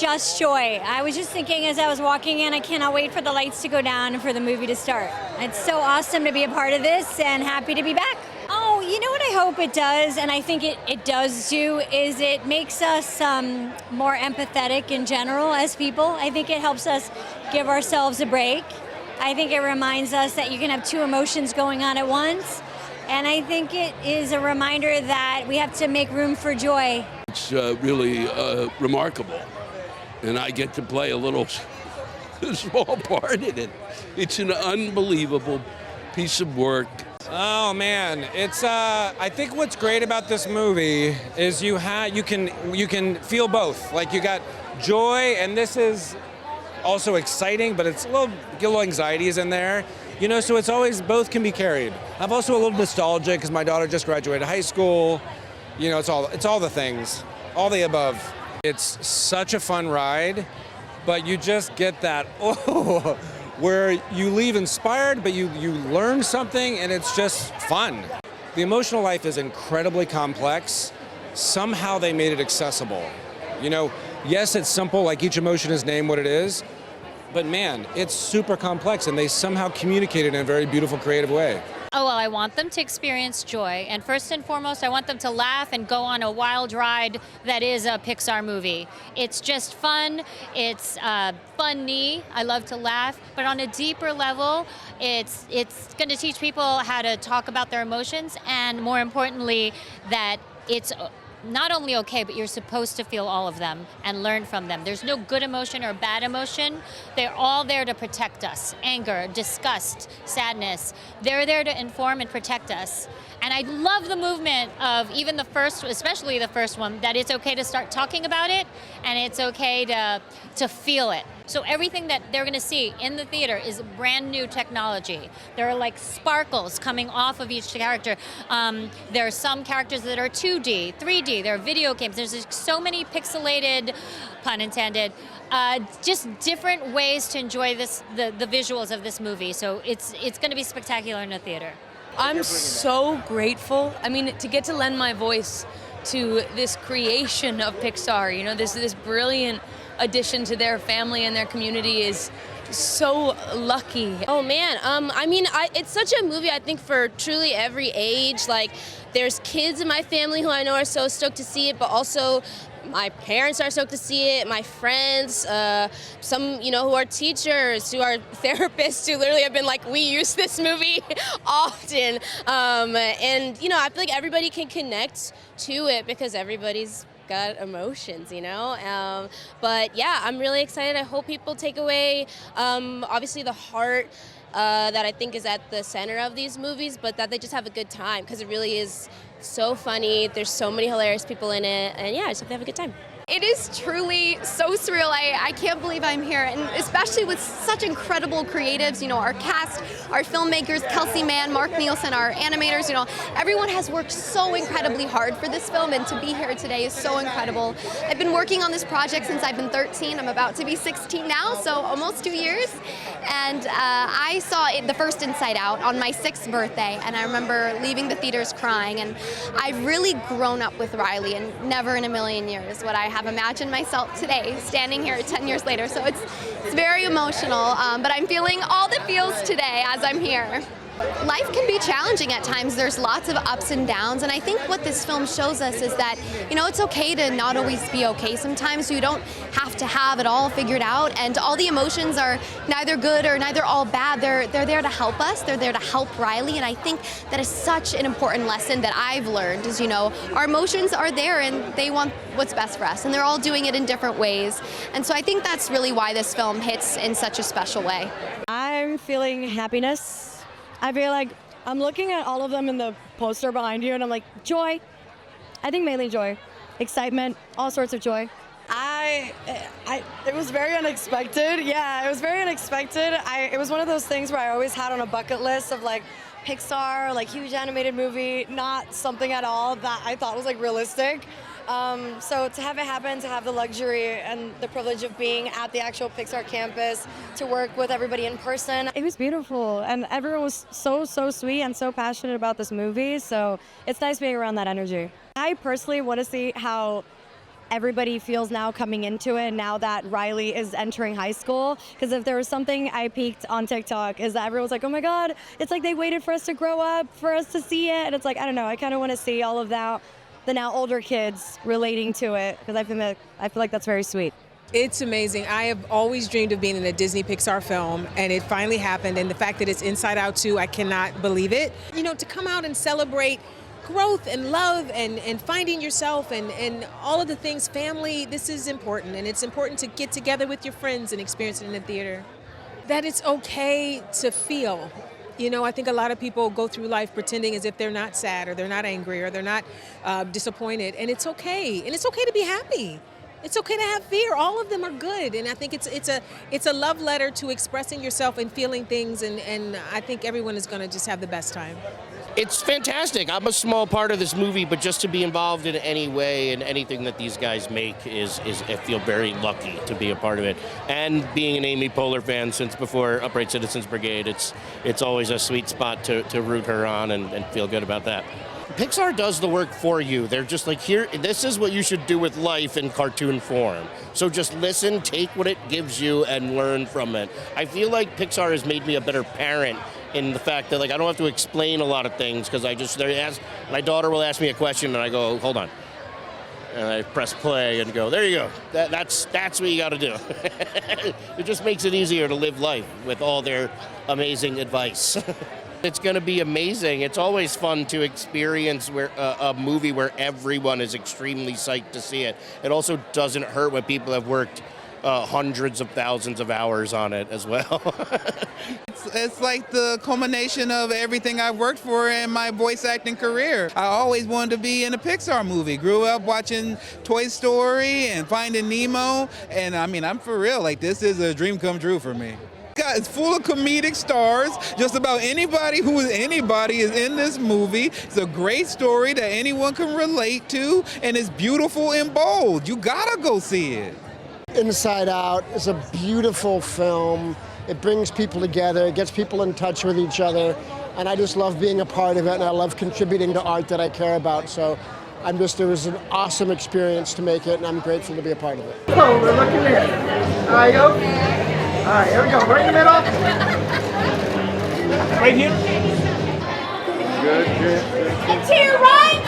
just joy. I was just thinking as I was walking in, I cannot wait for the lights to go down and for the movie to start. It's so awesome to be a part of this and happy to be back. Oh, you know what I hope it does, and I think it does do, is it makes us more empathetic in general as people. I think it helps us give ourselves a break. I think it reminds us that you can have two emotions going on at once. And I think it is a reminder that we have to make room for joy. It's really remarkable. And I get to play a little small part in it. It's an unbelievable piece of work. Oh man, it's I think what's great about this movie is you can feel both. Like you got joy, and this is also exciting, but it's a little anxiety is in there. You know, so it's always, both can be carried. I'm also a little nostalgic because my daughter just graduated high school. You know, it's all the things, all the above. It's such a fun ride, but you just get that, where you leave inspired, but you learn something, and it's just fun. The emotional life is incredibly complex. Somehow they made it accessible. You know, yes, it's simple, like each emotion is named what it is, but man, it's super complex, and they somehow communicate it in a very beautiful, creative way. Oh, well, I want them to experience joy. And first and foremost, I want them to laugh and go on a wild ride that is a Pixar movie. It's just fun. It's funny. I love to laugh. But on a deeper level, it's going to teach people how to talk about their emotions, and more importantly, that it's not only okay, but you're supposed to feel all of them and learn from them. There's no good emotion or bad emotion. They're all there to protect us. Anger, disgust, sadness. They're there to inform and protect us. And I love the movement of even the first, especially the first one, that it's okay to start talking about it, and it's okay to feel it. So everything that they're going to see in the theater is brand new technology. There are like sparkles coming off of each character. There are some characters that are 2D, 3D. There are video games. There's just so many pixelated, pun intended, just different ways to enjoy the visuals of this movie. So it's going to be spectacular in the theater. I'm so grateful. I mean, to get to lend my voice to this creation of Pixar, you know, this brilliant addition to their family and their community is so lucky. Oh man, it's such a movie, I think, for truly every age. Like, there's kids in my family who I know are so stoked to see it, but also my parents are stoked to see it, my friends, some, you know, who are teachers, who are therapists, who literally have been like, we use this movie often. And, you know, I feel like everybody can connect to it because everybody's got emotions, you know? But yeah, I'm really excited. I hope people take away, obviously, the heart that I think is at the center of these movies, but that they just have a good time, because it really is so funny. There's so many hilarious people in it, and yeah, I just hope they have a good time. It is truly so surreal. I can't believe I'm here, and especially with such incredible creatives, you know, our cast, our filmmakers, Kelsey Mann, Mark Nielsen, our animators, you know, everyone has worked so incredibly hard for this film, and to be here today is so incredible. I've been working on this project since I've been 13. I'm about to be 16 now, so almost 2 years. And I saw the first Inside Out on my 6th birthday, and I remember leaving the theaters crying, and I've really grown up with Riley, and never in a million years would I have imagined myself today standing here 10 years later. So it's very emotional, but I'm feeling all the feels today as I'm here. Life can be challenging at times. There's lots of ups and downs, and I think what this film shows us is that, you know, it's okay to not always be okay. Sometimes you don't have to have it all figured out, and all the emotions are neither good or neither all bad. They're there to help us. They're there to help Riley, and I think that is such an important lesson that I've learned is, you know, our emotions are there and they want what's best for us, and they're all doing it in different ways. And so I think that's really why this film hits in such a special way. I'm feeling happiness. I feel like I'm looking at all of them in the poster behind you, and I'm like, joy. I think mainly joy, excitement, all sorts of joy. It was very unexpected. Yeah, it was very unexpected. It was one of those things where I always had on a bucket list of like Pixar, like huge animated movie, not something at all that I thought was like realistic. So to have it happen, to have the luxury and the privilege of being at the actual Pixar campus, to work with everybody in person, it was beautiful, and everyone was so sweet and so passionate about this movie, so it's nice being around that energy. I personally want to see how everybody feels now coming into it now that Riley is entering high school. Because if there was something I peaked on TikTok is that everyone was like, oh my God, it's like they waited for us to grow up for us to see it. And it's like, I don't know, I kind of want to see all of that, the now older kids relating to it, because I feel like that's very sweet. It's amazing. I have always dreamed of being in a Disney Pixar film, and it finally happened. And the fact that it's Inside Out 2, I cannot believe it. You know, to come out and celebrate growth and love and finding yourself and all of the things, family, this is important. And it's important to get together with your friends and experience it in the theater. That it's okay to feel. You know, I think a lot of people go through life pretending as if they're not sad or they're not angry or they're not disappointed. And it's okay. And it's okay to be happy. It's okay to have fear. All of them are good. And I think it's a love letter to expressing yourself and feeling things. And I think everyone is going to just have the best time. It's fantastic. I'm a small part of this movie, but just to be involved in any way in anything that these guys make is I feel very lucky to be a part of it. And being an Amy Poehler fan since before Upright Citizens Brigade, it's always a sweet spot to root her on and feel good about that. Pixar does the work for you. They're just like, here, this is what you should do with life in cartoon form. So just listen, take what it gives you, and learn from it. I feel like Pixar has made me a better parent in the fact that, like, I don't have to explain a lot of things because my daughter will ask me a question and I go, hold on. And I press play and go, there you go. That's what you got to do. It just makes it easier to live life with all their amazing advice. It's going to be amazing. It's always fun to experience a movie where everyone is extremely psyched to see it. It also doesn't hurt when people have worked hundreds of thousands of hours on it as well. It's like the culmination of everything I've worked for in my voice acting career. I always wanted to be in a Pixar movie. Grew up watching Toy Story and Finding Nemo. And I mean, I'm for real. Like, this is a dream come true for me. It's full of comedic stars. Just about anybody who is anybody is in this movie. It's a great story that anyone can relate to, and it's beautiful and bold. You gotta go see it. Inside Out is a beautiful film. It brings people together, it gets people in touch with each other, and I just love being a part of it, and I love contributing to art that I care about. So it was an awesome experience to make it, and I'm grateful to be a part of it. Hello, we're looking in. All right, go. All right, here we go. Right in the middle. Right here. Good. And to your right.